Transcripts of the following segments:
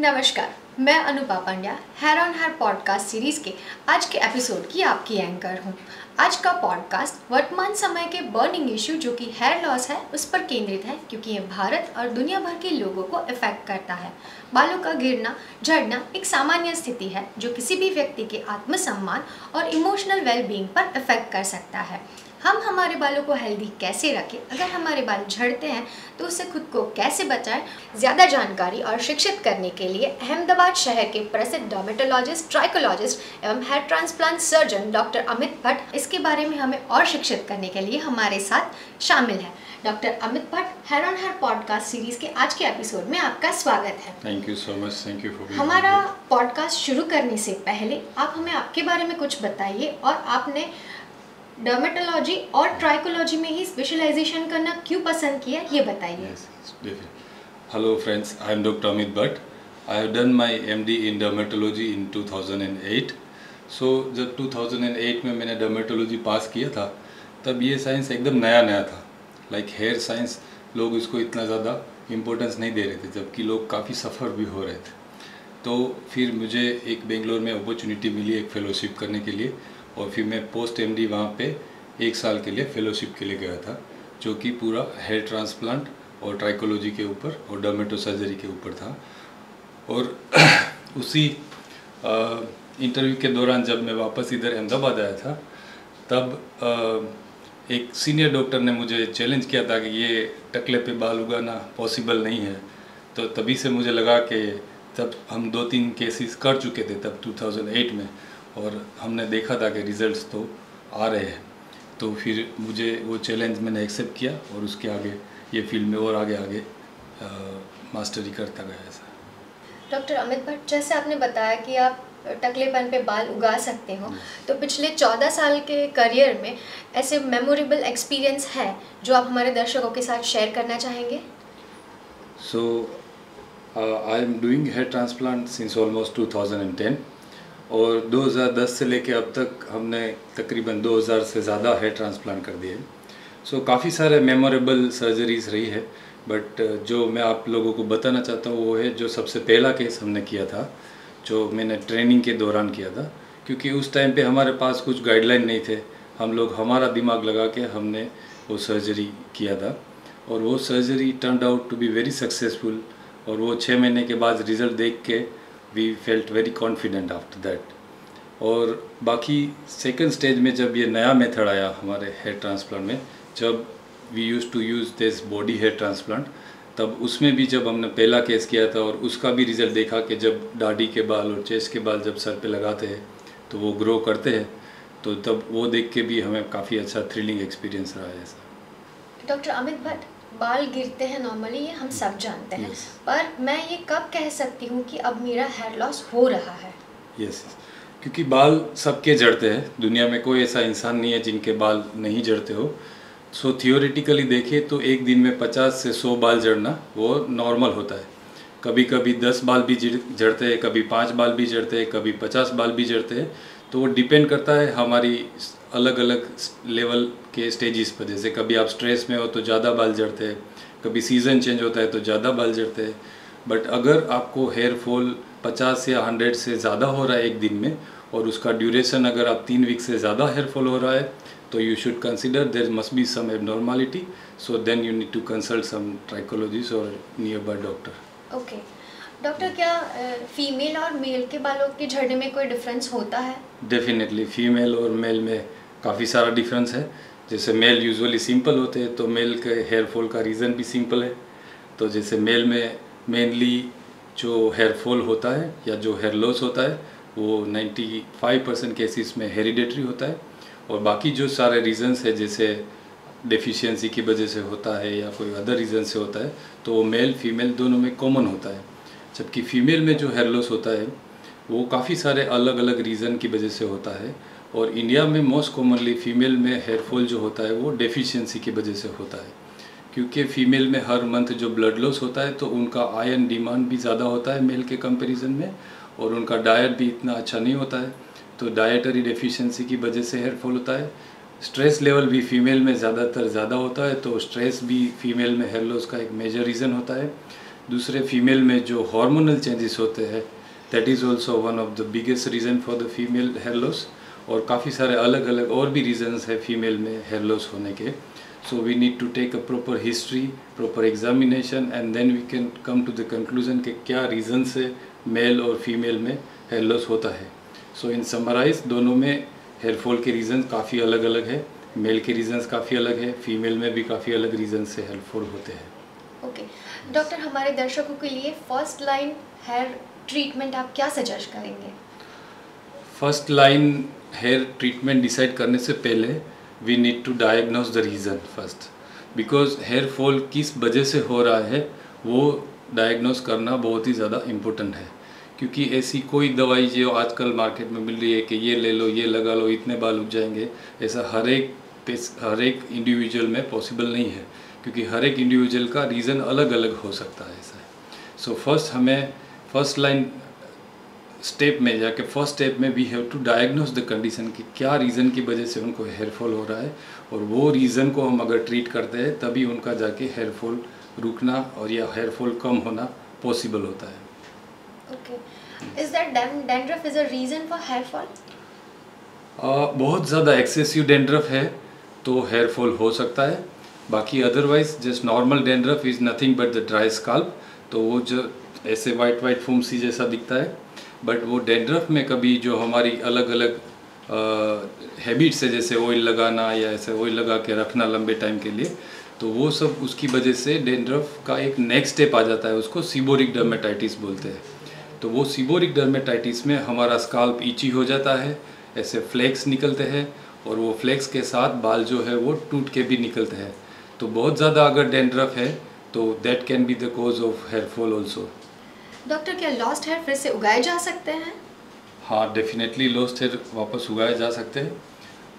नमस्कार, मैं Anupa Pandya hair on hair podcast series के आज के एपिसोड की आपकी एंकर हूँ। आज का पॉडकास्ट वर्तमान समय के बर्निंग इश्यू जो कि हेयर लॉस है उस पर केंद्रित है, क्योंकि ये भारत और दुनिया भर के लोगों को इफेक्ट करता है। बालों का गिरना झड़ना एक सामान्य स्थिति है जो किसी भी व्यक्ति के आत्मसम्मान और इमोशनल वेलबींग पर इफेक्ट कर सकता है। हम हमारे बालों को हेल्दी कैसे रखें, अगर हमारे बाल झड़ते हैं तो उससे खुद को कैसे बचाएं, ज़्यादा जानकारी और शिक्षित करने के लिए अहमदाबाद शहर के प्रसिद्ध डर्मेटोलॉजिस्ट, ट्राइकोलॉजिस्ट एवं hair transplant surgeon doctor Amit Bhatt इसके बारे में हमें और शिक्षित करने के लिए हमारे साथ शामिल है। Doctor Amit Bhatt, hair on hair podcast series के आज के एपिसोड में आपका स्वागत है। Thank you so much, thank you for हमारा पॉडकास्ट शुरू करने से पहले आप हमें आपके बारे में कुछ बताइए और आपने डर्मेटोलॉजी और ट्राइकोलॉजी में ही स्पेशलाइजेशन करना क्यों पसंद किया, ये बताइए। Hello friends, I am doctor Amit Bhatt. I have done my MD in dermatology in 2008। So जब 2008 में मैंने डर्मेटोलॉजी पास किया था तब ये साइंस एकदम नया था। लाइक हेयर साइंस लोग इसको इतना ज़्यादा इम्पोर्टेंस नहीं दे रहे थे, जबकि लोग काफ़ी सफ़र भी हो रहे थे। तो फिर मुझे एक बेंगलोर में अपॉर्चुनिटी मिली एक फेलोशिप करने के लिए, और फिर मैं पोस्ट एमडी वहाँ पे 1 साल के लिए फेलोशिप के लिए गया था, जो कि पूरा हेयर ट्रांसप्लांट और ट्राइकोलॉजी के ऊपर और डर्मेटो सर्जरी के ऊपर था। और उसी इंटरव्यू के दौरान जब मैं वापस इधर अहमदाबाद आया था तब एक सीनियर डॉक्टर ने मुझे चैलेंज किया था कि ये टकले पे बाल उगाना पॉसिबल नहीं है। तो तभी से मुझे लगा कि तब हम 2-3 केसेस कर चुके थे तब 2008 में, और हमने देखा था कि रिजल्ट्स तो आ रहे हैं। तो फिर मुझे वो चैलेंज मैंने एक्सेप्ट किया और उसके आगे ये फील्ड में और आगे मास्टरी करता गया। ऐसा डॉक्टर अमित भट्ट, जैसे आपने बताया कि आप टकलेपन पे बाल उगा सकते हो, तो पिछले 14 साल के करियर में ऐसे मेमोरेबल एक्सपीरियंस है जो आप हमारे दर्शकों के साथ शेयर करना चाहेंगे? So I am doing hair transplant since almost 2010, और 2010 से लेके अब तक हमने तकरीबन 2000 से ज़्यादा हेयर ट्रांसप्लांट कर दिए। सो काफ़ी सारे मेमोरेबल सर्जरीज रही है, बट जो मैं आप लोगों को बताना चाहता हूँ वो है जो सबसे पहला केस हमने किया था, जो मैंने ट्रेनिंग के दौरान किया था। क्योंकि उस टाइम पे हमारे पास कुछ गाइडलाइन नहीं थे, हम लोग हमारा दिमाग लगा के हमने वो सर्जरी किया था, और वो surgery turned out to be very successful. और वो 6 महीने के बाद रिज़ल्ट देख के we felt very confident after that. और बाकी सेकंड स्टेज में जब ये नया मेथड आया हमारे हेयर ट्रांसप्लांट में, जब we use to use this body hair transplant, तब उसमें भी जब हमने पहला केस किया था और उसका भी रिज़ल्ट देखा कि जब दाढ़ी के बाल और चेस्ट के बाल जब सर पे लगाते हैं तो वो ग्रो करते हैं, तो तब वो देख के भी हमें काफ़ी अच्छा थ्रिलिंग एक्सपीरियंस रहा है। ऐसा डॉक्टर अमित भट्ट, बाल गिरते हैं नॉर्मली, ये हम सब जानते हैं, पर मैं ये कब कह सकती हूँ कि अब मेरा हेयर लॉस हो रहा है? यस, क्योंकि बाल सबके झड़ते हैं। दुनिया में कोई ऐसा इंसान नहीं है जिनके बाल नहीं झड़ते हो। सो थियोरेटिकली देखें तो एक दिन में 50 से 100 बाल झड़ना वो नॉर्मल होता है। कभी कभी 10 बाल भी झड़ते हैं, कभी 5 बाल भी झड़ते हैं, कभी 50 बाल भी झड़ते हैं। तो वो डिपेंड करता है हमारी अलग अलग लेवल के स्टेजेस पर। जैसे कभी आप स्ट्रेस में हो तो ज़्यादा बाल झड़ते हैं, कभी सीज़न चेंज होता है तो ज़्यादा बाल झड़ते हैं। बट अगर आपको हेयर फॉल 50 या 100 से ज़्यादा हो रहा है एक दिन में, और उसका ड्यूरेशन अगर आप 3 वीक से ज़्यादा हेयर फॉल हो रहा है, तो you should consider there must be some abnormality. So then you need to consult some trichologist और nearby doctor. Okay doctor, क्या फीमेल और मेल के बालों के झड़ने में कोई डिफरेंस होता है? डेफिनेटली फीमेल और मेल में काफ़ी सारा डिफरेंस है। जैसे मेल यूजुअली सिंपल होते हैं, तो मेल के हेयर फॉल का रीज़न भी सिंपल है। तो जैसे मेल में मेनली जो हेयर फॉल होता है या जो हेयर लॉस होता है वो 95% केसेस में हेरिडेटरी होता है, और बाकी जो सारे रीजंस है जैसे डेफिशिएंसी की वजह से होता है या कोई अदर रीज़न से होता है, तो वो मेल फीमेल दोनों में कॉमन होता है। जबकि फीमेल में जो हेयर लॉस होता है वो काफ़ी सारे अलग अलग रीज़न की वजह से होता है, और इंडिया में मोस्ट कॉमनली फीमेल में हेयर फॉल जो होता है वो डेफिशिएंसी की वजह से होता है। क्योंकि फीमेल में हर मंथ जो ब्लड लॉस होता है तो उनका आयरन डिमांड भी ज़्यादा होता है मेल के कंपैरिजन में, और उनका डाइट भी इतना अच्छा नहीं होता है, तो डाइटरी डेफिशिएंसी की वजह से हेयर फॉल होता है। स्ट्रेस लेवल भी फीमेल में ज़्यादातर ज़्यादा होता है, तो स्ट्रेस भी फीमेल में हेयर लॉस का एक मेजर रीज़न होता है। दूसरे फीमेल में जो हार्मोनल चेंजेस होते हैं, that is also one of the biggest reason for the female hair loss. और काफ़ी सारे अलग अलग और भी रीजंस है फीमेल में हेयर लॉस होने के। So we need to take a proper history, proper examination, and then we can come to the conclusion कि क्या रीज़न से मेल और फीमेल में हेयर लॉस होता है। सो इन समराइज, दोनों में हेयर फॉल के रीज़न काफ़ी अलग अलग है। मेल के रीजंस काफ़ी अलग है, फीमेल में भी काफ़ी अलग रीजन से हेयर फॉल होते हैं। ओके डॉक्टर, हमारे दर्शकों के लिए फर्स्ट लाइन हेयर ट्रीटमेंट आप क्या सजेस्ट करेंगे? First line hair treatment decide करने से पहले we need to diagnose the reason first, because hair fall किस वजह से हो रहा है वो डायग्नोज करना बहुत ही ज़्यादा इम्पोर्टेंट है। क्योंकि ऐसी कोई दवाई जो आजकल मार्केट में मिल रही है कि ये ले लो, ये लगा लो, इतने बाल उग जाएंगे, ऐसा हर एक इंडिविजुअल में पॉसिबल नहीं है, क्योंकि हर एक इंडिविजुअल का रीज़न अलग अलग हो सकता है ऐसा है। सो फर्स्ट हमें फर्स्ट लाइन स्टेप में जाके फर्स्ट स्टेप में we have to diagnose the condition कि क्या रीज़न की वजह से उनको हेयर फॉल हो रहा है, और वो रीज़न को हम अगर ट्रीट करते हैं तभी उनका जाके हेयर फॉल रुकना और या हेयर फॉल कम होना पॉसिबल होता है। Okay, is that dandruff is a reason for hair fall? बहुत ज़्यादा एक्सेसिव डैंड्रफ है तो हेयर फॉल हो सकता है, बाकी otherwise just normal dandruff is nothing but the dry scalp. तो वो जो ऐसे वाइट फोम सी जैसा दिखता है, बट वो डैंड्रफ में कभी जो हमारी अलग अलग हैबिट्स है, जैसे ऑयल लगाना या ऐसे ऑयल लगा के रखना लंबे टाइम के लिए, तो वो सब उसकी वजह से डैंड्रफ का एक नेक्स्ट स्टेप आ जाता है, उसको सीबोरिक डर्मेटाइटिस बोलते हैं। तो वो सीबोरिक डर्मेटाइटिस में हमारा स्काल्प इची हो जाता है, ऐसे फ्लेक्स निकलते हैं, और वो फ्लेक्स के साथ बाल जो है वो टूट के भी निकलते हैं। तो बहुत ज़्यादा अगर डैंड्रफ है तो that can be the cause of hair fall also. Doctor, क्या लॉस्ट हेयर फिर से उगाए जा सकते हैं? हाँ, डेफिनेटली लॉस्ट हेयर वापस उगाए जा सकते हैं,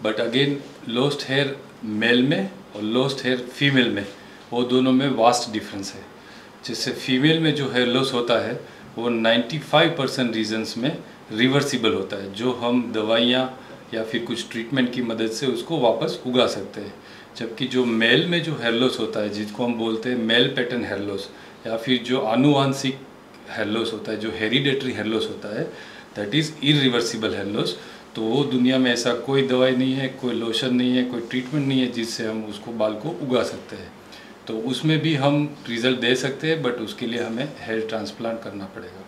but again lost hair male में और लॉस्ट हेयर फीमेल में वो दोनों में वास्ट डिफरेंस है। जैसे फीमेल में जो हेयर लॉस होता है वो 95% रीजन्स में रिवर्सिबल होता है, जो हम दवाइयाँ या फिर कुछ ट्रीटमेंट की मदद से उसको वापस उगा सकते हैं। जबकि जो मेल में जो हेयर लॉस होता है, जिसको हम बोलते हैं मेल पैटर्न हेयर लॉस, या फिर जो आनुवांशिक हेयर लॉस होता है, जो हेरिडेटरी हेयर लॉस होता है, that is irreversible hair loss. तो वो दुनिया में ऐसा कोई दवाई नहीं है, कोई लोशन नहीं है, कोई ट्रीटमेंट नहीं है जिससे हम उसको बाल को उगा सकते हैं। तो उसमें भी हम रिज़ल्ट दे सकते हैं, बट उसके लिए हमें हेयर ट्रांसप्लांट करना पड़ेगा।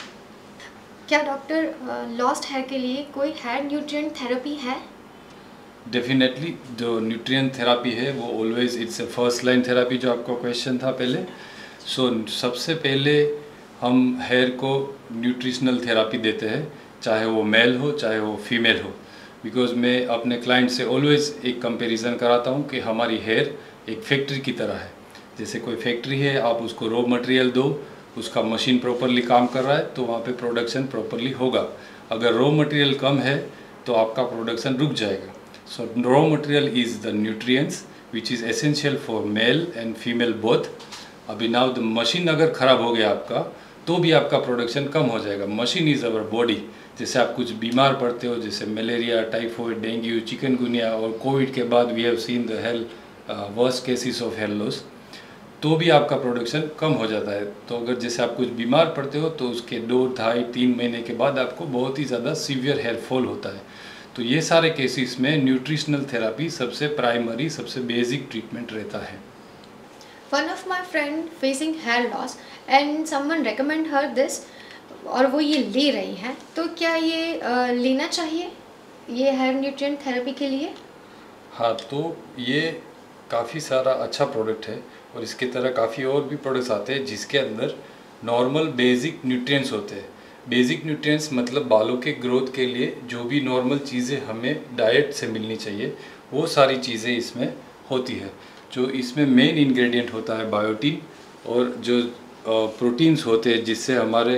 क्या डॉक्टर लॉस्ट हेयर के लिए कोई हेयर न्यूट्रिएंट थेरेपी है? डेफिनेटली जो न्यूट्रिएंट थेरापी है वो always it's a first line therapy, जो आपका क्वेश्चन था पहले। सो सबसे पहले हम हेयर को न्यूट्रिशनल थेरापी देते हैं, चाहे वो मेल हो चाहे वो फीमेल हो, बिकॉज मैं अपने क्लाइंट से ऑलवेज एक कंपैरिजन कराता हूँ कि हमारी हेयर एक फैक्ट्री की तरह है। जैसे कोई फैक्ट्री है, आप उसको रॉ मटेरियल दो, उसका मशीन प्रॉपरली काम कर रहा है तो वहाँ पे प्रोडक्शन प्रॉपरली होगा। अगर रॉ मटेरियल कम है तो आपका प्रोडक्शन रुक जाएगा। सो raw material is the nutrients which is essential for male and female both. अभी नाउ द मशीन अगर ख़राब हो गया आपका तो भी आपका प्रोडक्शन कम हो जाएगा। Machine is our body. जैसे आप कुछ बीमार पड़ते हो, जैसे मलेरिया, टाइफॉइड, डेंगू, चिकनगुनिया, और कोविड के बाद we have seen the worst cases of hair loss, तो भी आपका प्रोडक्शन कम हो जाता है। तो अगर जैसे आप कुछ बीमार पड़ते हो तो उसके 2, 2.5, 3 महीने के बाद आपको बहुत ही ज़्यादा सीवियर हेयर फॉल होता है। तो ये सारे केसेस में न्यूट्रिशनल थेरापी सबसे प्राइमरी, सबसे बेसिक ट्रीटमेंट रहता है। One of my friend facing hair loss and someone recommend her this, और वो ये ले रही हैं, तो क्या ये लेना चाहिए ये हेयर न्यूट्रिएंट थेरेपी के लिए? हाँ, तो ये काफ़ी सारा अच्छा प्रोडक्ट है, और इसके तरह काफ़ी और भी प्रोडक्ट्स आते हैं जिसके अंदर नॉर्मल बेसिक न्यूट्रिएंट्स होते हैं। बेसिक न्यूट्रिएंट्स मतलब बालों के ग्रोथ के लिए जो भी नॉर्मल चीज़ें हमें डाइट से मिलनी चाहिए वो सारी चीज़ें इसमें होती है। जो इसमें मेन इंग्रेडिएंट होता है बायोटीन, और जो प्रोटीन्स होते हैं जिससे हमारे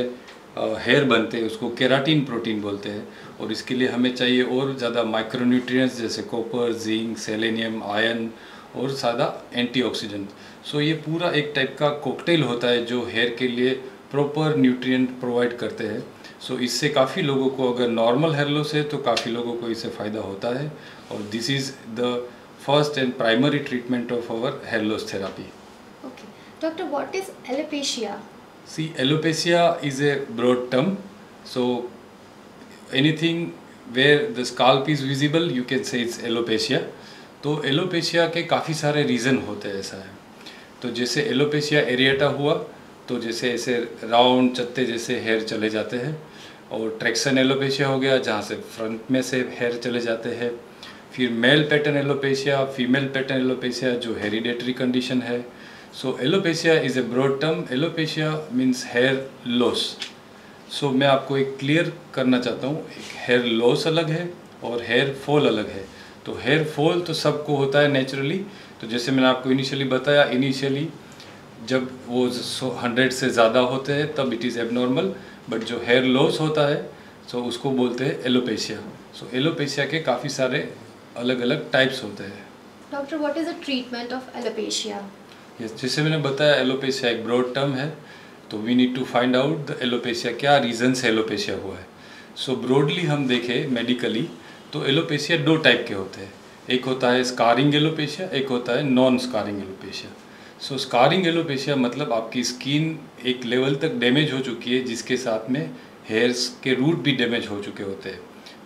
हेयर बनते हैं उसको केराटिन प्रोटीन बोलते हैं। और इसके लिए हमें चाहिए और ज़्यादा माइक्रोन्यूट्रिएंट्स जैसे कॉपर, जिंक, सेलेनियम, आयरन और सादा एंटीऑक्सीडेंट। सो ये पूरा एक टाइप का कॉकटेल होता है जो हेयर के लिए प्रॉपर न्यूट्रिएंट प्रोवाइड करते हैं। सो इससे काफ़ी लोगों को, अगर नॉर्मल हेयर लॉस है तो काफ़ी लोगों को इससे फ़ायदा होता है, और this is the first and primary treatment of our hair loss therapy. Okay doctor, what is alopecia? See, alopecia is a broad term. So anything where the scalp is visible, you can say it's alopecia. तो alopecia के काफ़ी सारे reason होते हैं, ऐसा है। तो जैसे एलोपेशिया एरिएटा हुआ, तो जैसे ऐसे राउंड चत्ते जैसे हेयर चले जाते हैं। और ट्रैक्शन एलोपेशिया हो गया, जहाँ से फ्रंट में से हेयर चले जाते हैं। फिर male pattern alopecia, female pattern alopecia जो हेरिडेटरी कंडीशन है। So alopecia is a broad term. Alopecia means hair loss. So मैं आपको एक क्लियर करना चाहता हूँ, एक हेयर लॉस अलग है और हेयर फॉल अलग है। तो हेयर फॉल तो सबको होता है नेचुरली। तो जैसे मैंने आपको इनिशियली बताया, इनिशियली जब वो 100 से ज़्यादा होते हैं तब इट इज़ एबनॉर्मल। बट जो हेयर लॉस होता है सो उसको बोलते हैं एलोपेशिया। सो एलोपेशिया के काफ़ी सारे अलग अलग टाइप्स होते हैं। Doctor, what is the treatment of alopecia? जैसे मैंने बताया, एलोपेशिया एक ब्रॉड टर्म है। तो we need to find out the alopecia, क्या रीज़न से एलोपेशिया हुआ है। सो ब्रॉडली हम देखें मेडिकली तो एलोपेशिया दो टाइप के होते हैं। एक होता है स्कारिंग एलोपेशिया, एक होता है नॉन स्कारिंग एलोपेशिया। सो स्कारिंग एलोपेशिया मतलब आपकी स्किन एक लेवल तक डैमेज हो चुकी है, जिसके साथ में हेयर्स के रूट भी डैमेज हो चुके होते हैं।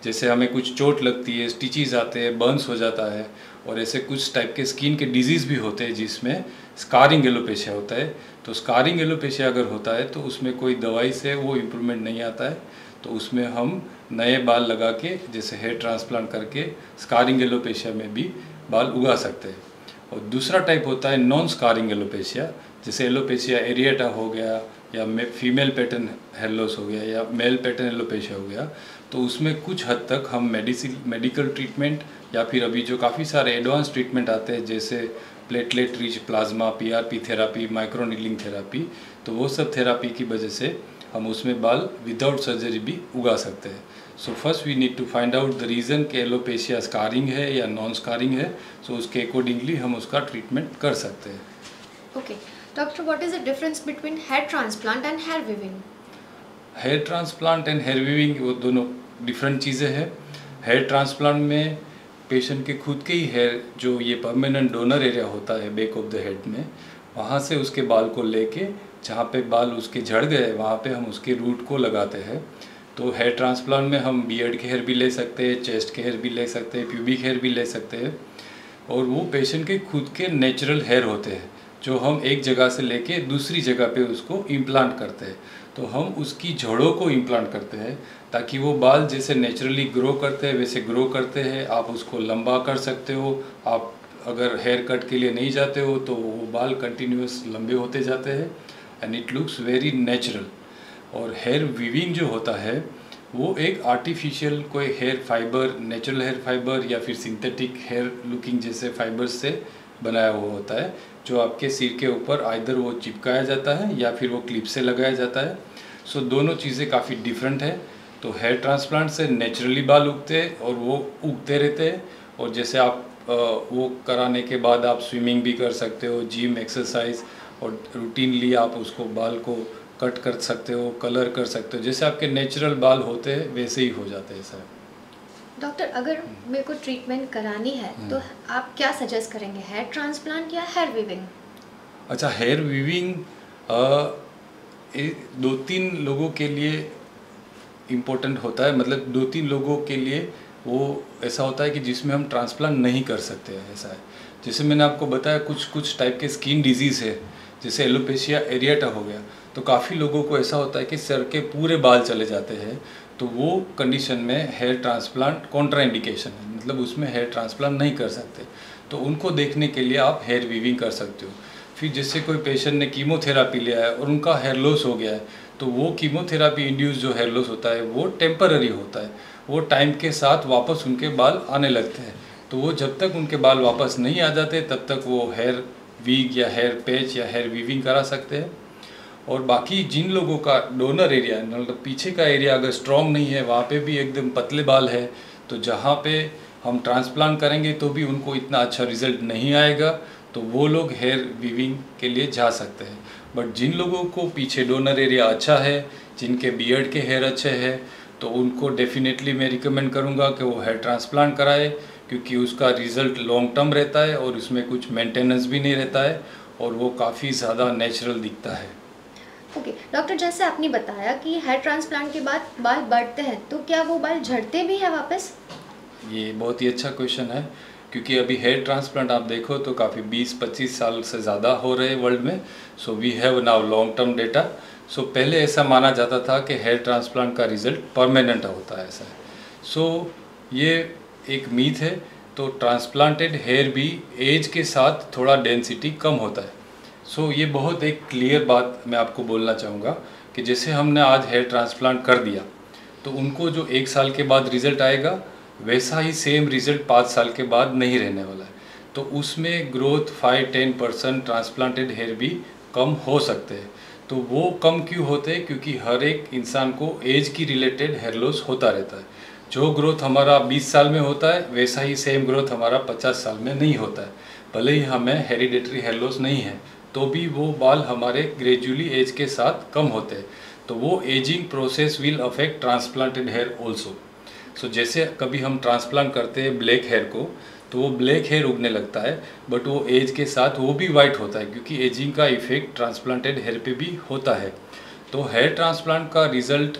जैसे हमें कुछ चोट लगती है, स्टिचेस आते हैं, बर्न्स हो जाता है, और ऐसे कुछ टाइप के स्किन के डिजीज़ भी होते हैं जिसमें स्कारिंग एलोपेशिया होता है। तो स्कारिंग एलोपेशिया अगर होता है तो उसमें कोई दवाई से वो इम्प्रूवमेंट नहीं आता है। तो उसमें हम नए बाल लगा के, जैसे हेयर ट्रांसप्लांट करके, स्कारिंग एलोपेशिया में भी बाल उगा सकते हैं। और दूसरा टाइप होता है नॉन स्कारिंग एलोपेशिया, जैसे एलोपेशिया एरिएटा हो गया, या फीमेल पैटर्न हेयर लॉस हो गया, या मेल पैटर्न एलोपेशिया हो गया। तो उसमें कुछ हद तक हम मेडिकल ट्रीटमेंट, या फिर अभी जो काफ़ी सारे एडवांस ट्रीटमेंट आते हैं जैसे platelet rich plasma, PRP therapy, microneedling therapy, तो वो सब थेरापी की वजह से हम उसमें बाल विदाउट सर्जरी भी उगा सकते हैं। So first we need to find out the reason कि एलोपेशिया स्कारिंग है या नॉन स्कारिंग है। सो उसके अकॉर्डिंगली हम उसका ट्रीटमेंट कर सकते हैं। Okay doctor, what is the difference between hair transplant and hair weaving? Hair transplant and hair weaving वो दोनों डिफरेंट चीज़ें हैं। हेयर ट्रांसप्लांट में पेशेंट के खुद के ही हेयर, जो ये परमानेंट डोनर एरिया होता है बैक ऑफ द हेड में, वहाँ से उसके बाल को लेके जहाँ पे बाल उसके झड़ गए वहाँ पे हम उसके रूट को लगाते हैं। तो हेयर ट्रांसप्लांट में हम बियर्ड के हेयर भी ले सकते हैं, चेस्ट के हेयर भी ले सकते हैं, प्यूबिक हेयर भी ले सकते हैं। और वो पेशेंट के खुद के नेचुरल हेयर होते हैं जो हम एक जगह से लेके दूसरी जगह पे उसको इम्प्लांट करते हैं। तो हम उसकी जड़ों को इम्प्लांट करते हैं ताकि वो बाल जैसे नेचुरली ग्रो करते हैं वैसे ग्रो करते हैं। आप उसको लंबा कर सकते हो। आप अगर हेयर कट के लिए नहीं जाते हो तो वो बाल कंटिन्यूस लंबे होते जाते हैं and it looks very natural. और हेयर वीविंग जो होता है वो एक आर्टिफिशियल कोई hair fibre, natural hair fibre या फिर सिंथेटिक हेयर लुकिंग जैसे फाइबर्स से बनाया हुआ होता है, जो आपके सिर के ऊपर आइदर वो चिपकाया जाता है या फिर वो क्लिप से लगाया जाता है। सो दोनों चीज़ें काफ़ी डिफरेंट है। तो हेयर ट्रांसप्लांट से नेचुरली बाल उगते हैं और वो उगते रहते हैं। और जैसे आप वो कराने के बाद आप स्विमिंग भी कर सकते हो, जिम एक्सरसाइज, और रूटीनली आप उसको बाल को कट कर सकते हो, कलर कर सकते हो। जैसे आपके नेचुरल बाल होते हैं वैसे ही हो जाते हैं सर। डॉक्टर, अगर मेरे को ट्रीटमेंट करानी है तो आप क्या सजेस्ट करेंगे, हेयर ट्रांसप्लांट या हेयर वीविंग? अच्छा, हेयर वीविंग 2-3 लोगों के लिए इम्पोर्टेंट होता है। मतलब 2-3 लोगों के लिए वो ऐसा होता है कि जिसमें हम ट्रांसप्लांट नहीं कर सकते हैं, ऐसा है। जैसे मैंने आपको बताया कुछ टाइप के स्किन डिजीज़ है, जैसे एलोपेशिया एरिएटा हो गया। तो काफ़ी लोगों को ऐसा होता है कि सर के पूरे बाल चले जाते हैं। तो वो कंडीशन में हेयर ट्रांसप्लांट कॉन्ट्राइंडिकेशन है, मतलब उसमें हेयर ट्रांसप्लांट नहीं कर सकते। तो उनको देखने के लिए आप हेयर वीविंग कर सकते हो। फिर जैसे कोई पेशेंट ने कीमोथेरापी लिया है और उनका हेयर लॉस हो गया है, तो वो कीमोथेरापी इंड्यूस जो हेयर लॉस होता है वो टेम्पररी होता है। वो टाइम के साथ वापस उनके बाल आने लगते हैं। तो वो जब तक उनके बाल वापस नहीं आ जाते तब तक वो हेयर वीग या हेयर पैच या हेयर वीविंग करा सकते हैं। और बाकी जिन लोगों का डोनर एरिया, मतलब पीछे का एरिया अगर स्ट्रॉन्ग नहीं है, वहाँ पे भी एकदम पतले बाल है, तो जहाँ पे हम ट्रांसप्लांट करेंगे तो भी उनको इतना अच्छा रिजल्ट नहीं आएगा, तो वो लोग हेयर वीविंग के लिए जा सकते हैं। बट जिन लोगों को पीछे डोनर एरिया अच्छा है, जिनके बियर्ड के हेयर अच्छे हैं, तो उनको डेफिनेटली मैं रिकमेंड करूँगा कि वो हेयर ट्रांसप्लांट कराए, क्योंकि उसका रिज़ल्ट लॉन्ग टर्म रहता है और उसमें कुछ मेंटेनेंस भी नहीं रहता है और वो काफ़ी ज़्यादा नेचुरल दिखता है। ओके डॉक्टर, जैसे आपने बताया कि हेयर ट्रांसप्लांट के बाद बाल बढ़ते हैं, तो क्या वो बाल झड़ते भी हैं वापस? ये बहुत ही अच्छा क्वेश्चन है, क्योंकि अभी हेयर ट्रांसप्लांट आप देखो तो काफ़ी 20-25 साल से ज़्यादा हो रहे हैं वर्ल्ड में। So we have now long term data. So पहले ऐसा माना जाता था कि हेयर ट्रांसप्लांट का रिज़ल्ट परमानेंट होता है, ऐसा है। सो ये एक मीथ है। तो ट्रांसप्लांटेड हेयर भी एज के साथ थोड़ा डेंसिटी कम होता है। सो ये बहुत एक क्लियर बात मैं आपको बोलना चाहूँगा कि जैसे हमने आज हेयर ट्रांसप्लांट कर दिया, तो उनको जो 1 साल के बाद रिज़ल्ट आएगा, वैसा ही सेम रिज़ल्ट 5 साल के बाद नहीं रहने वाला है। तो उसमें ग्रोथ 5-10% ट्रांसप्लांटेड हेयर भी कम हो सकते हैं। तो वो कम क्यों होते हैं? क्योंकि हर एक इंसान को एज की रिलेटेड हेयर लॉस होता रहता है। जो ग्रोथ हमारा 20 साल में होता है, वैसा ही सेम ग्रोथ हमारा 50 साल में नहीं होता है। भले ही हमें हेरिडेटरी हेयर लॉस नहीं है, तो भी वो बाल हमारे ग्रेजुअली एज के साथ कम होते हैं। तो वो ageing process will affect transplanted hair also. So जैसे कभी हम ट्रांसप्लांट करते हैं ब्लैक हेयर को, तो वो ब्लैक हेयर उगने लगता है, बट वो एज के साथ वो भी वाइट होता है, क्योंकि एजिंग का इफेक्ट ट्रांसप्लांटेड हेयर पे भी होता है। तो हेयर ट्रांसप्लांट का रिजल्ट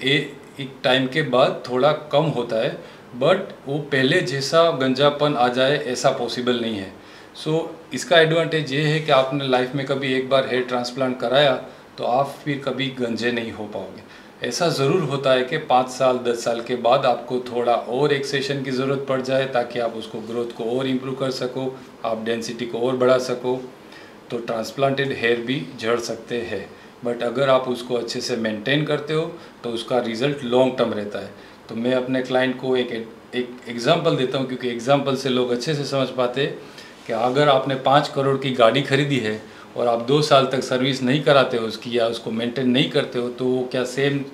एक टाइम के बाद थोड़ा कम होता है, बट वो पहले जैसा गंजापन आ जाए ऐसा पॉसिबल नहीं है। सो इसका एडवांटेज ये है कि आपने लाइफ में कभी एक बार हेयर ट्रांसप्लांट कराया, तो आप फिर कभी गंजे नहीं हो पाओगे। ऐसा ज़रूर होता है कि 5 साल 10 साल के बाद आपको थोड़ा और एक सेशन की ज़रूरत पड़ जाए, ताकि आप उसको ग्रोथ को और इम्प्रूव कर सको, आप डेंसिटी को और बढ़ा सको। तो ट्रांसप्लांटेड हेयर भी झड़ सकते हैं, बट अगर आप उसको अच्छे से मेंटेन करते हो तो उसका रिज़ल्ट लॉन्ग टर्म रहता है। तो मैं अपने क्लाइंट को एक एग्जांपल देता हूँ, क्योंकि एग्जांपल से लोग अच्छे से समझ पाते हैं कि अगर आपने 5 करोड़ की गाड़ी खरीदी है और आप 2 साल तक सर्विस नहीं कराते हो उसकी, या उसको मेंटेन नहीं करते हो, तो वो क्या सेम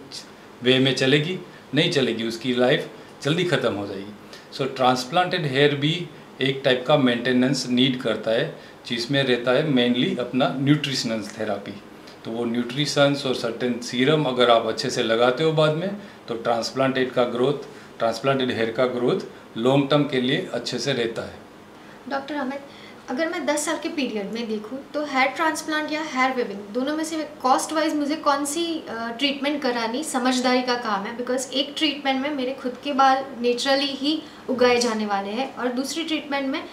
वे में चलेगी? नहीं चलेगी, उसकी लाइफ जल्दी ख़त्म हो जाएगी। सो ट्रांसप्लांटेड हेयर भी एक टाइप का मेंटेनेंस नीड करता है, जिसमें रहता है मेनली अपना न्यूट्रिशनल थेरापी। तो वो न्यूट्रिशंस और सर्टेन सीरम अगर आप अच्छे से लगाते हो बाद में, तो ट्रांसप्लांटेड हेयर का ग्रोथ लॉन्ग टर्म के लिए अच्छे से रहता है। डॉक्टर अमित, अगर मैं 10 साल के पीरियड में देखूं, तो हेयर ट्रांसप्लांट या हेयर वेविंग दोनों में से कॉस्ट वाइज मुझे कौन सी ट्रीटमेंट करानी समझदारी का काम है? बिकॉज एक ट्रीटमेंट में मेरे खुद के बाल नेचुरली ही उगाए जाने वाले हैं, और दूसरी ट्रीटमेंट में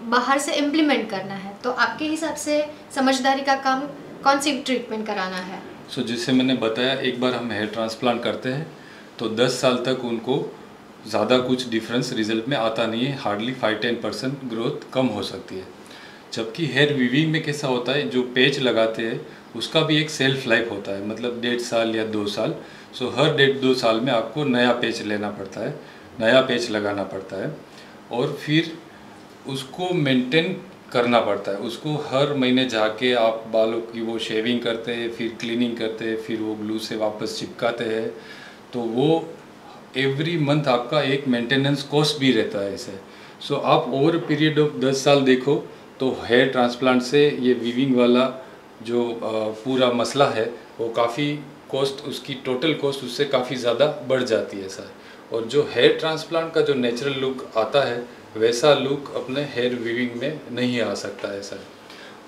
बाहर से इम्प्लीमेंट करना है। तो आपके हिसाब से समझदारी का काम कौन सी ट्रीटमेंट कराना है? सो जैसे मैंने बताया, एक बार हम हेयर ट्रांसप्लांट करते हैं तो 10 साल तक उनको ज़्यादा कुछ डिफरेंस रिजल्ट में आता नहीं है, हार्डली 5-10% ग्रोथ कम हो सकती है। जबकि हेयर वीविंग में कैसा होता है, जो पेच लगाते हैं उसका भी एक सेल्फ लाइफ होता है, मतलब 1.5 साल या 2 साल। सो हर 1.5-2 साल में आपको नया पेच लेना पड़ता है, नया पेच लगाना पड़ता है, और फिर उसको मेंटेन करना पड़ता है। उसको हर महीने जाके आप बालों की वो शेविंग करते हैं, फिर क्लीनिंग करते हैं, फिर वो ग्लू से वापस चिपकाते हैं। तो वो एवरी मंथ आपका एक मेंटेनेंस कॉस्ट भी रहता है इसे। सो आप ओवर पीरियड ऑफ 10 साल देखो तो हेयर ट्रांसप्लांट से ये वीविंग वाला जो पूरा मसला है, वो काफ़ी कॉस्ट, उसकी टोटल कॉस्ट उससे काफ़ी ज़्यादा बढ़ जाती है ऐसा है। और जो हेयर ट्रांसप्लांट का जो नेचुरल लुक आता है, वैसा लुक अपने हेयर वीविंग में नहीं आ सकता ऐसा है।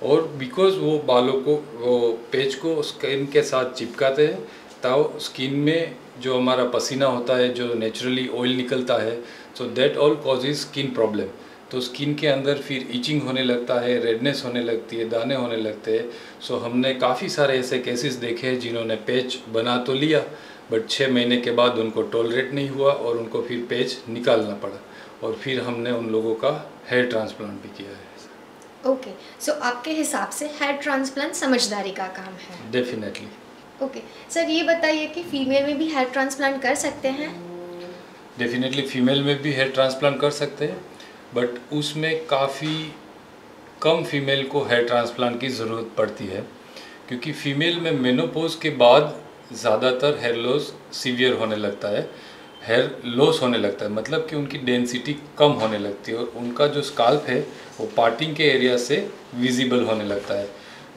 और बिकॉज वो बालों को, वो पेच को स्किन के साथ चिपकाते हैं, तो स्किन में जो हमारा पसीना होता है, जो नेचुरली ऑयल निकलता है, so that all causes skin problem. तो स्किन के अंदर फिर इचिंग होने लगता है, रेडनेस होने लगती है, दाने होने लगते हैं। सो हमने काफ़ी सारे ऐसे केसेस देखे हैं जिन्होंने पेच बना तो लिया, बट 6 महीने के बाद उनको टॉलरेट नहीं हुआ और उनको फिर पेच निकालना पड़ा, और फिर हमने उन लोगों का हेयर ट्रांसप्लांट भी किया है। ओके, सो आपके हिसाब से हेयर ट्रांसप्लांट समझदारी का काम है? डेफिनेटली। ओके सर, ये बताइए कि फीमेल में भी हेयर ट्रांसप्लांट कर सकते हैं? डेफिनेटली फीमेल में भी हेयर ट्रांसप्लांट कर सकते हैं, बट उसमें काफ़ी कम फीमेल को हेयर ट्रांसप्लांट की ज़रूरत पड़ती है, क्योंकि फीमेल में मेनोपॉज के बाद ज़्यादातर हेयर लॉस सीवियर होने लगता है, हेयर लॉस होने लगता है, मतलब कि उनकी डेंसिटी कम होने लगती है, और उनका जो स्काल्प है वो पार्टिंग के एरिया से विजिबल होने लगता है।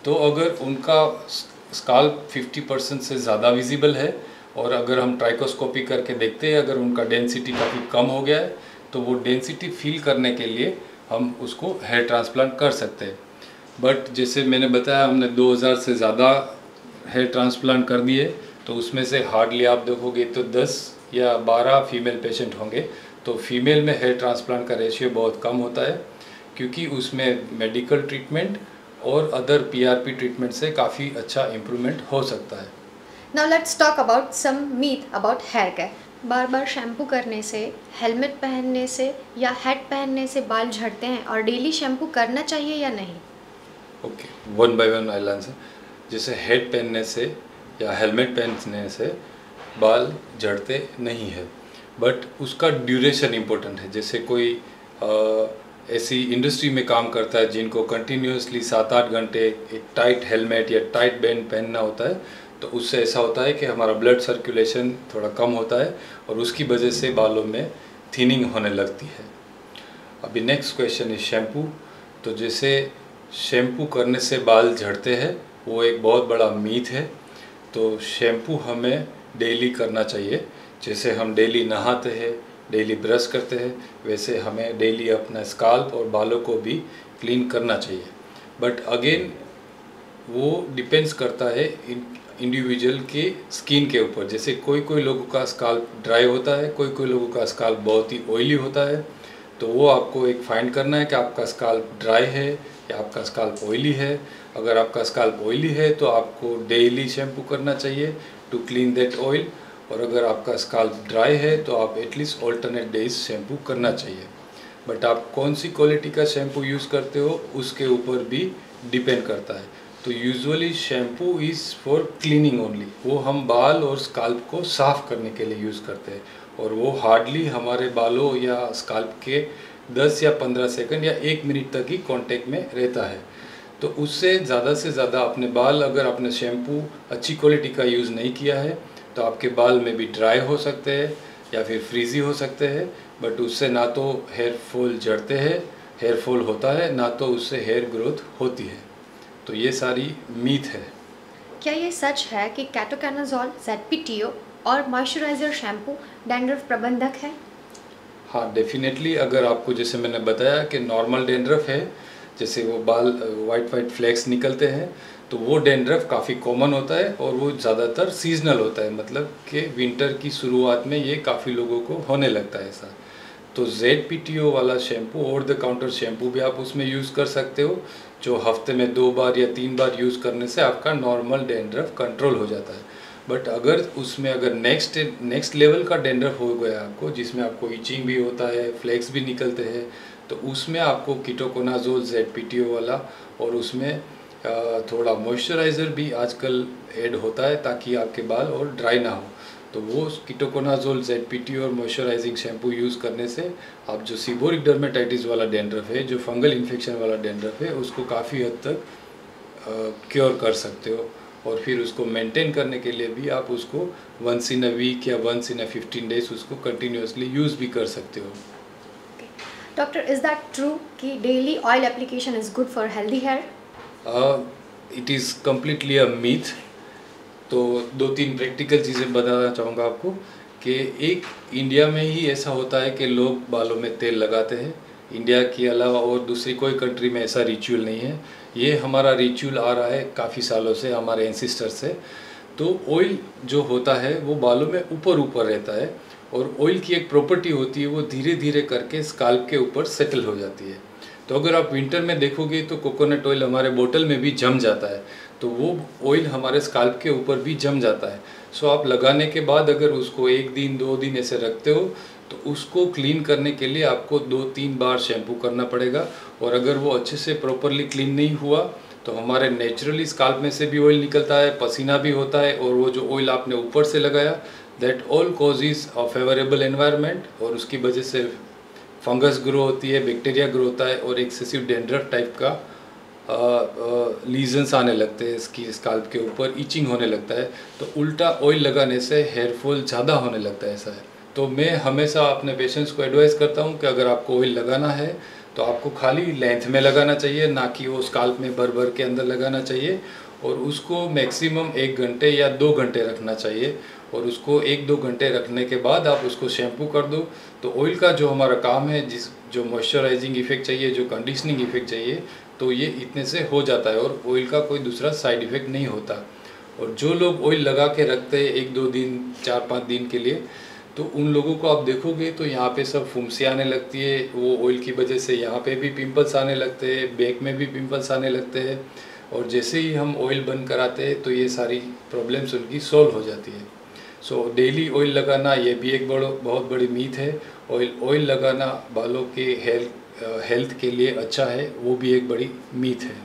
तो अगर उनका स्काल्प 50% से ज़्यादा विजिबल है, और अगर हम ट्राइकोस्कोपी करके देखते हैं, अगर उनका डेंसिटी काफ़ी कम हो गया है, तो वो डेंसिटी फील करने के लिए हम उसको हेयर ट्रांसप्लांट कर सकते हैं। बट जैसे मैंने बताया, हमने 2000 से ज़्यादा हेयर ट्रांसप्लांट कर दिए तो उसमें से हार्डली आप देखोगे तो 10 या 12 फीमेल पेशेंट होंगे। तो फीमेल में हेयर ट्रांसप्लांट का रेशियो बहुत कम होता है, क्योंकि उसमें मेडिकल ट्रीटमेंट और अदर पीआरपी ट्रीटमेंट से काफ़ी अच्छा इम्प्रूवमेंट हो सकता है। Now let's talk about some myth about hair care. बार बार शैम्पू करने से, हेलमेट पहनने से या हैट पहनने से बाल झड़ते हैं और डेली शैम्पू करना चाहिए या नहीं? Okay, one by one I answer. जैसे हेड पहनने से या हेलमेट पहनने से बाल झड़ते नहीं है, बट उसका ड्यूरेशन इम्पोर्टेंट है। जैसे कोई ऐसी इंडस्ट्री में काम करता है जिनको कंटिन्यूसली 7-8 घंटे एक टाइट हेलमेट या टाइट बैंड पहनना होता है, तो उससे ऐसा होता है कि हमारा ब्लड सर्कुलेशन थोड़ा कम होता है और उसकी वजह से बालों में थिनिंग होने लगती है। अभी नेक्स्ट क्वेश्चन इज शैम्पू। तो जैसे शैम्पू करने से बाल झड़ते हैं, वो एक बहुत बड़ा मीथ है। तो शैम्पू हमें डेली करना चाहिए। जैसे हम डेली नहाते हैं, डेली ब्रश करते हैं, वैसे हमें डेली अपना स्काल्प और बालों को भी क्लीन करना चाहिए। बट अगेन वो डिपेंड्स करता है इंडिविजुअल के स्किन के ऊपर। जैसे कोई कोई लोगों का स्काल्प ड्राई होता है, कोई कोई लोगों का स्काल्प बहुत ही ऑयली होता है। तो वो आपको एक फाइंड करना है कि आपका स्काल्प ड्राई है या आपका स्काल्प ऑयली है। अगर आपका स्काल्प ऑयली है तो आपको डेली शैम्पू करना चाहिए टू क्लीन दैट ऑयल, और अगर आपका स्काल्प ड्राई है तो आप एटलीस्ट ऑल्टरनेट डेज शैम्पू करना चाहिए। बट आप कौन सी क्वालिटी का शैम्पू यूज़ करते हो उसके ऊपर भी डिपेंड करता है। तो usually shampoo is for cleaning only, वो हम बाल और स्काल्प को साफ़ करने के लिए यूज़ करते हैं, और वो हार्डली हमारे बालों या स्काल्प के 10 या 15 सेकंड या 1 मिनट तक ही कांटेक्ट में रहता है। तो उससे ज़्यादा से ज़्यादा अपने बाल, अगर आपने शैम्पू अच्छी क्वालिटी का यूज़ नहीं किया है तो आपके बाल में भी ड्राई हो सकते हैं या फिर फ्रीजी हो सकते हैं। बट उससे ना तो हेयर फॉल झड़ते हैं, हेयर फॉल होता है, ना तो उससे हेयर ग्रोथ होती है। तो ये सारी मीथ है। क्या ये सच है कि केटोकैनाज़ोल, ZPTO और मॉइस्चराइज़र शैम्पू डैंड्रफ प्रबंधक है? हाँ, डेफिनेटली। अगर आपको, जैसे मैंने बताया कि नॉर्मल डैंड्रफ है, जैसे वो बाल वाइट फ्लैक्स निकलते हैं, तो वो डैंड्रफ काफ़ी कॉमन होता है और वो ज़्यादातर सीजनल होता है। मतलब कि विंटर की शुरुआत में ये काफ़ी लोगों को होने लगता है ऐसा। तो ZPTO वाला shampoo, over the counter shampoo भी आप उसमें यूज़ कर सकते हो, जो हफ्ते में 2 बार या 3 बार यूज़ करने से आपका नॉर्मल डैंड्रफ कंट्रोल हो जाता है। बट अगर उसमें अगर नेक्स्ट लेवल का डैंड्रफ हो गया आपको, जिसमें आपको इचिंग भी होता है, फ्लेक्स भी निकलते हैं, तो उसमें आपको कीटोकोनाजोल ZPTO वाला और उसमें थोड़ा मॉइस्चराइज़र भी आजकल ऐड होता है ताकि आपके बाल और ड्राई ना हो। तो वो कीटोकोनाजोल ZPTO और मॉइस्चराइजिंग शैम्पू यूज़ करने से आप जो सीबोरिक डर्मेटाइटिस वाला डैंड्रफ है, जो फंगल इन्फेक्शन वाला डैंड्रफ है, उसको काफ़ी हद तक क्योर कर सकते हो। और फिर उसको मेंटेन करने के लिए भी आप उसको वंस इन अ वीक या वंस इन अ 15 डेज उसको कंटिन्यूसली यूज़ भी कर सकते हो। डॉक्टर, इज़ दैट ट्रू कि daily oil application is good for healthy hair? It is completely a myth. तो 2-3 प्रैक्टिकल चीज़ें बताना चाहूँगा आपको कि एक, इंडिया में ही ऐसा होता है कि लोग बालों में तेल लगाते हैं। इंडिया के अलावा और दूसरी कोई कंट्री में ऐसा रिचुअल नहीं है। ये हमारा रिचुअल आ रहा है काफ़ी सालों से, हमारे एंसिस्टर से। तो ऑयल जो होता है वो बालों में ऊपर ऊपर रहता है, और ऑयल की एक प्रॉपर्टी होती है, वो धीरे धीरे करके स्काल्प के ऊपर सेटल हो जाती है। तो अगर आप विंटर में देखोगे तो कोकोनट ऑयल हमारे बोतल में भी जम जाता है, तो वो ऑयल हमारे स्काल्प के ऊपर भी जम जाता है। सो आप लगाने के बाद अगर उसको 1 दिन 2 दिन ऐसे रखते हो तो उसको क्लीन करने के लिए आपको 2-3 बार शैम्पू करना पड़ेगा। और अगर वो अच्छे से प्रॉपरली क्लीन नहीं हुआ तो हमारे नेचुरली स्काल्प में से भी ऑयल निकलता है, पसीना भी होता है, और वो जो ऑयल आपने ऊपर से लगाया, that all causes a favourable environment, और उसकी वजह से फंगस ग्रो होती है, बैक्टीरिया ग्रो होता है, और एक्सेसिव डैंड्रफ टाइप का लीजन्स आने लगते हैं इसकी स्काल्प के ऊपर, इचिंग होने लगता है। तो उल्टा ऑयल लगाने से हेयर फॉल ज़्यादा होने लगता है, ऐसा है। तो मैं हमेशा अपने पेशेंट्स को एडवाइस करता हूँ कि अगर आपको ऑयल लगाना है तो आपको खाली लेंथ में लगाना चाहिए, ना कि वो स्काल्प में भर भर के अंदर लगाना चाहिए। और उसको मैक्सिमम 1 घंटे या 2 घंटे रखना चाहिए, और उसको 1-2 घंटे रखने के बाद आप उसको शैम्पू कर दो। तो ऑयल का जो हमारा काम है, जो मॉइस्चराइजिंग इफेक्ट चाहिए, जो कंडीशनिंग इफेक्ट चाहिए, तो ये इतने से हो जाता है, और ऑयल का कोई दूसरा साइड इफ़ेक्ट नहीं होता। और जो लोग ऑयल लगा के रखते हैं 1-2 दिन 4-5 दिन के लिए, तो उन लोगों को आप देखोगे तो यहाँ पे सब फुंसी आने लगती है। वो ऑयल की वजह से यहाँ पे भी पिंपल्स आने लगते हैं, बैक में भी पिंपल्स आने लगते हैं। और जैसे ही हम ऑयल बंद कराते हैं तो ये सारी प्रॉब्लम्स उनकी सॉल्व हो जाती है। सो डेली ऑयल लगाना ये भी एक बहुत बड़ी मीथ है। ऑयल लगाना बालों के हेल्थ के लिए अच्छा है, वो भी एक बड़ी मीथ है।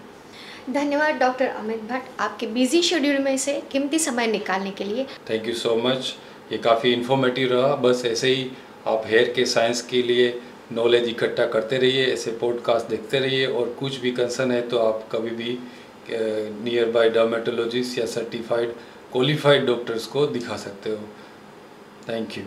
धन्यवाद डॉक्टर अमित भट्ट, आपके बिजी शेड्यूल में से कीमती समय निकालने के लिए। Thank you so much. ये काफ़ी इन्फॉर्मेटिव रहा। बस ऐसे ही आप हेयर के साइंस के लिए नॉलेज इकट्ठा करते रहिए, ऐसे पॉडकास्ट देखते रहिए। और कुछ भी कंसर्न है तो आप कभी भी नियर बाय डर्मेटोलॉजिस्ट या सर्टिफाइड क्वालिफाइड डॉक्टर्स को दिखा सकते हो। Thank you.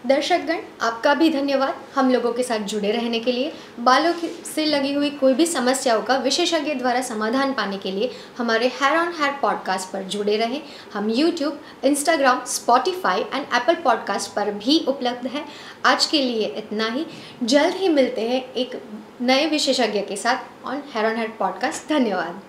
दर्शकगण, आपका भी धन्यवाद हम लोगों के साथ जुड़े रहने के लिए। बालों से लगी हुई कोई भी समस्याओं का विशेषज्ञ द्वारा समाधान पाने के लिए हमारे हेयर ऑन हेयर पॉडकास्ट पर जुड़े रहें। हम YouTube, Instagram, Spotify and Apple podcast पर भी उपलब्ध हैं। आज के लिए इतना ही। जल्द ही मिलते हैं एक नए विशेषज्ञ के साथ ऑन हेयर पॉडकास्ट। धन्यवाद।